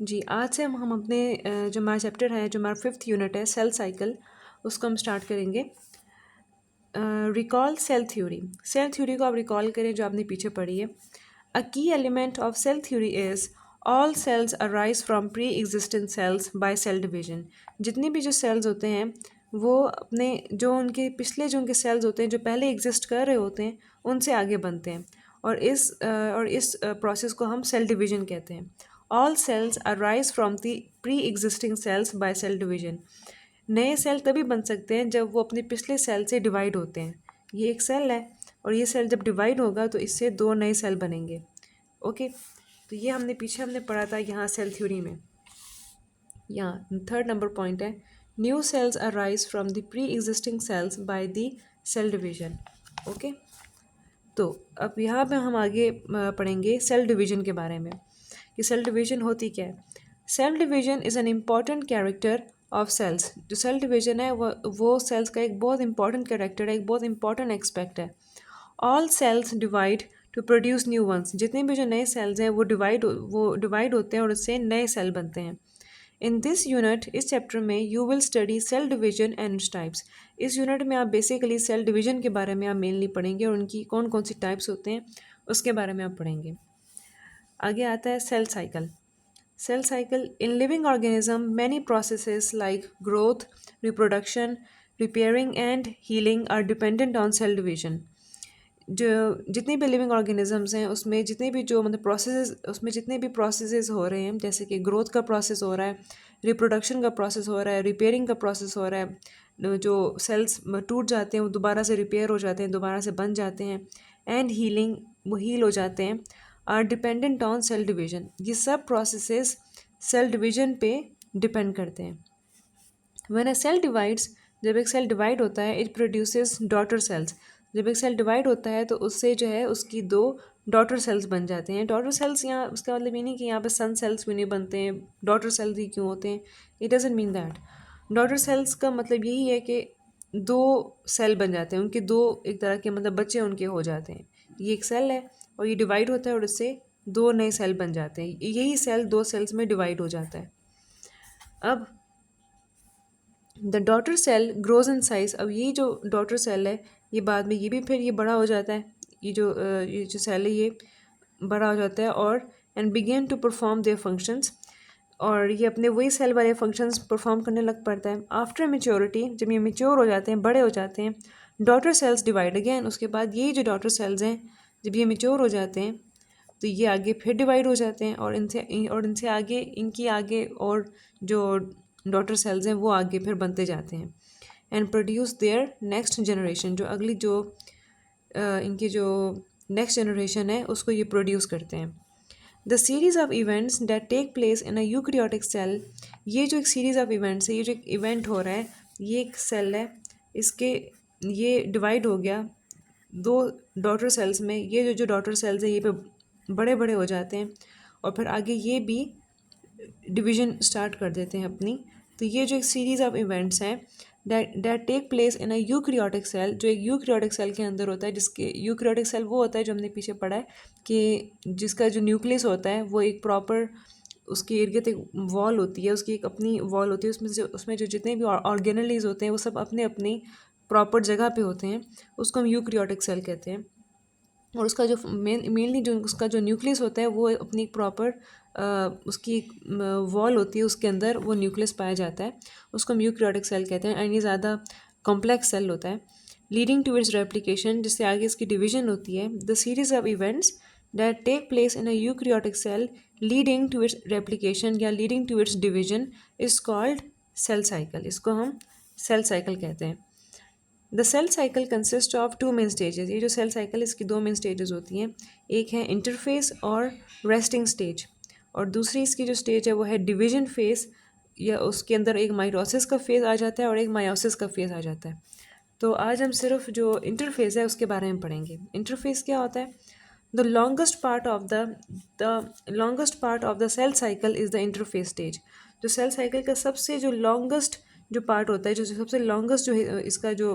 जी, आज से हम अपने जो हमारा चैप्टर है, जो हमारा 5th यूनिट है सेल साइकिल, उसको हम स्टार्ट करेंगे। Recall cell theory. Cell theory को आप रिकॉल करें जो आपने पीछे पढ़ी है। A key element of cell theory is all cells arise from pre existent cells by cell division. जितने भी जो सेल्स होते हैं वो अपने जो उनके पिछले जो उनके सेल्स होते हैं जो पहले एग्जिस्ट कर रहे होते हैं उनसे आगे बनते हैं, और इस प्रोसेस को हम सेल डिवीजन कहते हैं। All cells arise from the pre existing cells by cell division. नए सेल तभी बन सकते हैं जब वो अपने पिछले सेल से डिवाइड होते हैं। ये एक सेल है और ये सेल जब डिवाइड होगा तो इससे दो नए सेल बनेंगे। ओके, तो ये हमने पढ़ा था यहाँ सेल थ्योरी में। यहाँ थर्ड नंबर पॉइंट है, new cells arise from the pre existing cells by the cell division. Okay, तो अब यहाँ पे हम आगे पढ़ेंगे सेल डिवीजन के बारे में कि सेल डिवीजन होती क्या है। Cell division is an important character of cells. जो सेल डिवीजन है वो सेल्स का एक बहुत इंपॉर्टेंट कैरेक्टर है, एक बहुत इंपॉर्टेंट एस्पेक्ट है। All cells divide to produce new ones. जितने भी जो नए सेल्स हैं वो डिवाइड होते हैं और उससे नए सेल बनते हैं। इन दिस यूनिट, इस चैप्टर में you will study cell division and its types. इस यूनिट में आप बेसिकली सेल डिवीजन के बारे में आप मेनली पढ़ेंगे और उनकी कौन कौन सी टाइप्स होते हैं उसके बारे में आप पढ़ेंगे। आगे आता है cell cycle. Cell cycle in living organism many processes like growth, reproduction, repairing and healing are dependent on cell division. जो जितनी भी लिविंग ऑर्गेनिजम्स हैं उसमें जितने भी जो मतलब जितने भी प्रोसेसेस हो रहे हैं, जैसे कि ग्रोथ का प्रोसेस हो रहा है, रिप्रोडक्शन का प्रोसेस हो रहा है, रिपेयरिंग का प्रोसेस हो रहा है, जो सेल्स टूट जाते हैं वो दोबारा से रिपेयर हो जाते हैं, दोबारा से बन जाते हैं, एंड हीलिंग, वो हील हो जाते हैं, are dependent on cell division. ये सब प्रोसेसेस सेल डिवीजन पे डिपेंड करते हैं। व्हेन अ सेल डिवाइड्स, जब एक सेल डिवाइड होता है, इट प्रोड्यूसेस डॉटर सेल्स। जब एक सेल डिवाइड होता है तो उससे जो है उसकी दो डॉटर सेल्स बन जाते हैं। डॉटर सेल्स यहाँ उसका मतलब ये नहीं कि यहाँ पे सन सेल्स भी नहीं बनते हैं, डॉटर सेल्स ही क्यों होते हैं, it doesn't mean that. Daughter cells का मतलब यही है कि दो सेल बन जाते हैं, उनके दो एक तरह के मतलब बच्चे उनके हो जाते हैं। ये एक सेल है और ये डिवाइड होता है और उससे दो नए सेल बन जाते हैं। यही सेल दो सेल्स में डिवाइड हो जाता है। अब the daughter cell grows in size. अब ये जो डॉटर सेल है ये बाद में ये भी फिर ये बड़ा हो जाता है। ये जो सेल है ये बड़ा हो जाता है और and begin to perform their functions, और ये अपने वही सेल वाले फंक्शंस परफॉर्म करने लग पड़ता है। आफ्टर मेच्योरिटी, जब ये मेच्योर हो जाते हैं, बड़े हो जाते हैं, डॉटर सेल्स डिवाइड अगेन। उसके बाद यही जो डॉटर सेल्स हैं जब ये मेच्योर हो जाते हैं तो ये आगे फिर डिवाइड हो जाते हैं और इनसे आगे इनकी आगे और जो डॉटर सेल्स हैं वो आगे फिर बनते जाते हैं and produce their next generation. जो अगली जो इनकी जो नेक्स्ट जनरेशन है उसको ये प्रोड्यूस करते हैं। The series of events that take place in a eukaryotic cell. ये जो एक सीरीज ऑफ इवेंट्स है, ये जो एक इवेंट हो रहा है, ये एक सेल है, इसके ये डिवाइड हो गया दो डॉटर सेल्स में। ये जो डॉटर सेल्स है ये पे बड़े बड़े हो जाते हैं और फिर आगे ये भी डिवीजन स्टार्ट कर देते हैं अपनी। तो ये जो एक सीरीज़ ऑफ इवेंट्स हैं that take place in a eukaryotic cell, जो एक यूकैरियोटिक सेल के अंदर होता है, जिसके यूकैरियोटिक सेल वो होता है जो हमने पीछे पढ़ा है कि जिसका जो न्यूक्लियस होता है वो एक प्रॉपर उसके इर्द गिर्द एक वॉल होती है, उसकी एक अपनी वॉल होती है, उसमें जो जितने भी ऑर्गेनलीज होते हैं वो सब अपने अपनी प्रॉपर जगह पे होते हैं, उसको हम यूकैरियोटिक सेल कहते हैं। और उसका जो मेनली जो उसका जो न्यूक्लियस होता है वो अपनी प्रॉपर उसकी एक वॉल होती है, उसके अंदर वो न्यूक्लियस पाया जाता है, उसको हम यूकैरियोटिक सेल कहते हैं। एंड ये ज़्यादा कॉम्प्लेक्स सेल होता है। लीडिंग टू इट्स रेप्लिकेशन, जिससे आगे इसकी डिवीजन होती है। The series of events that take place in a eukaryotic cell leading to its replication या leading to its division is called cell cycle. इसको हम सेल साइकिल कहते हैं। The cell cycle consist of two main stages. ये जो cell cycle इसकी दो main stages होती हैं, एक है इंटरफेस और रेस्टिंग स्टेज, और दूसरी इसकी जो स्टेज है वो है डिवीजन फेज, या उसके अंदर एक माइटोसिस का फेज आ जाता है और एक मायोसिस का फेज आ जाता है। तो आज हम सिर्फ जो इंटरफेस है उसके बारे में पढ़ेंगे। इंटरफेस क्या होता है? The longest part of the cell cycle is the interface stage. जो सेल साइकिल का सबसे जो लॉन्गेस्ट जो पार्ट होता है, जो सबसे लॉन्गेस्ट जो इसका जो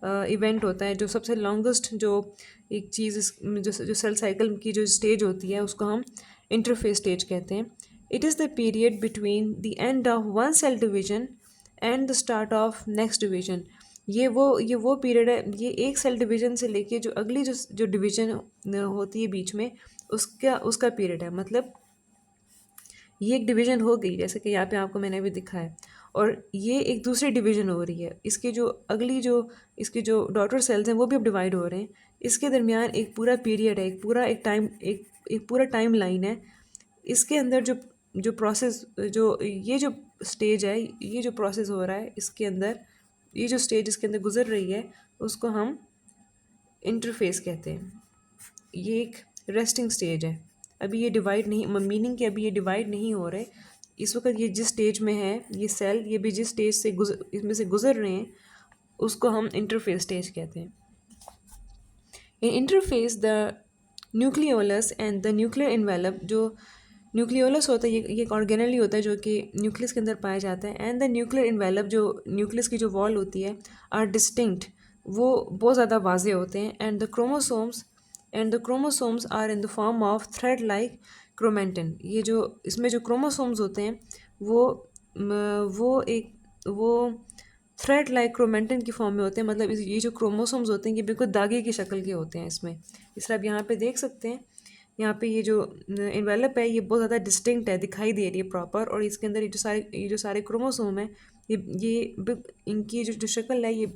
इवेंट होता है, जो सबसे लॉन्गेस्ट जो एक चीज़ जो सेल साइकिल की जो स्टेज होती है उसको हम इंटरफेस स्टेज कहते हैं। It is the period between the end of one cell division and the start of next division. ये वो पीरियड है, ये एक सेल डिवीजन से लेके जो अगली जो डिवीजन होती है बीच में, उसका उसका पीरियड है। मतलब ये एक डिवीज़न हो गई, जैसे कि यहाँ पे आपको मैंने अभी दिखाया, और ये एक दूसरी डिवीज़न हो रही है। इसकी जो अगली जो इसकी जो डॉटर सेल्स हैं वो भी अब डिवाइड हो रहे हैं। इसके दरमियान एक पूरा पीरियड है, एक पूरा टाइम लाइन है। इसके अंदर जो जो प्रोसेस जो ये जो स्टेज है, ये जो प्रोसेस हो रहा है इसके अंदर, ये जो स्टेज इसके अंदर गुजर रही है, उसको हम इंटरफेस कहते हैं। ये एक रेस्टिंग स्टेज है। अभी ये डिवाइड नहीं, मीनिंग कि अभी ये डिवाइड नहीं हो रहे। इस वक्त ये जिस स्टेज में है, ये सेल ये भी जिस स्टेज से इसमें से गुजर रहे हैं, उसको हम इंटरफेस स्टेज कहते हैं। In interphase the nucleolus and the nuclear envelope, जो न्यूक्लियोलस होता है ये एक ऑर्गेनेली होता है जो कि न्यूक्लियस के अंदर पाया जाता है, एंड द न्यूक्लियर इन्वेलप, जो न्यूक्लियस की जो वॉल होती है, आर डिस्टिंक्ट, वो बहुत ज़्यादा वाजे होते हैं। And the chromosomes are in the form of thread like chromatin. ये जो इसमें जो क्रोमोसोम्स होते हैं वो वो थ्रेड लाइक क्रोमेंटिन की फॉर्म में होते हैं। मतलब ये जो क्रोमोसोम्स होते हैं ये बिल्कुल धागे की शक्ल के होते हैं इसमें। इसलिए आप यहाँ पे देख सकते हैं, यहाँ पे ये जो इन्वेलप है ये बहुत ज़्यादा डिस्टिंक्ट है, दिखाई दे रही है प्रॉपर। और इसके अंदर ये जो सारे क्रोमोसोम है, इनकी जो शक्ल है ये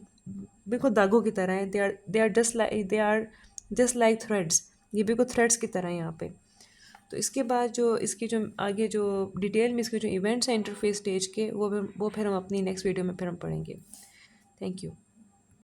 बिल्कुल दागों की तरह है। They are just like threads. ये बिल्कुल थ्रेड्स की तरह है यहाँ पे। तो इसके बाद जो इसकी जो आगे जो डिटेल में इसके जो इवेंट्स हैं इंटरफेस स्टेज के, वो फिर हम अपनी नेक्स्ट वीडियो में फिर हम पढ़ेंगे। Thank you.